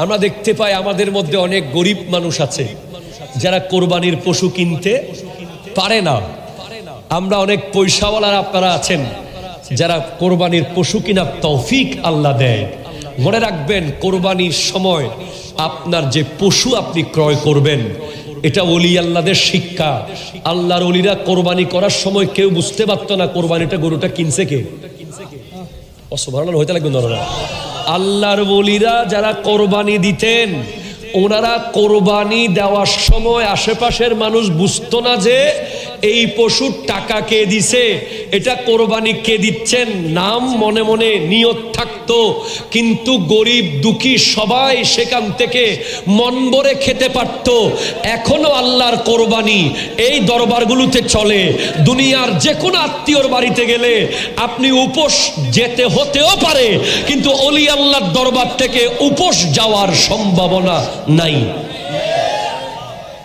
আমরা দেখতে পাই আমাদের মধ্যে অনেক গরিব মানুষ আছে যারা কোরবানির পশু কিনতে পারে না। আমরা অনেক পয়সাওয়ালারা আপনারা আছেন যারা কোরবানির পশু কিনার তৌফিক আল্লাহ দেয়। মনে রাখবেন, কোরবানির সময় আপনার যে পশু আপনি ক্রয় করবেন, এটা ওলি আল্লাহদের শিক্ষা। আল্লাহর ওলিরা কোরবানি করার সময় কেউ বুঝতে পারতো না কোরবানিটা গরুটা কিনছে কে। হইতে লাগবে না। আল্লাহর ওলিরা যারা কোরবানি দিতেন, ওনারা কোরবানি দেওয়ার সময় আশেপাশের মানুষ বুঝতো না যে এই পশুর টাকা কে দিছে, এটা কোরবানি কে দিচ্ছেন। নাম মনে মনে নিয়ত থাকতো, কিন্তু গরিব দুঃখী সবাই সেখান থেকে মন ভরে খেতে পারত। এখনো আল্লাহর কোরবানি এই দরবারগুলোতে চলে। দুনিয়ার যে কোনো আত্মীয়র বাড়িতে গেলে আপনি উপোস যেতে হতেও পারে, কিন্তু ওলি আল্লাহর দরবার থেকে উপোস যাওয়ার সম্ভাবনা নাই।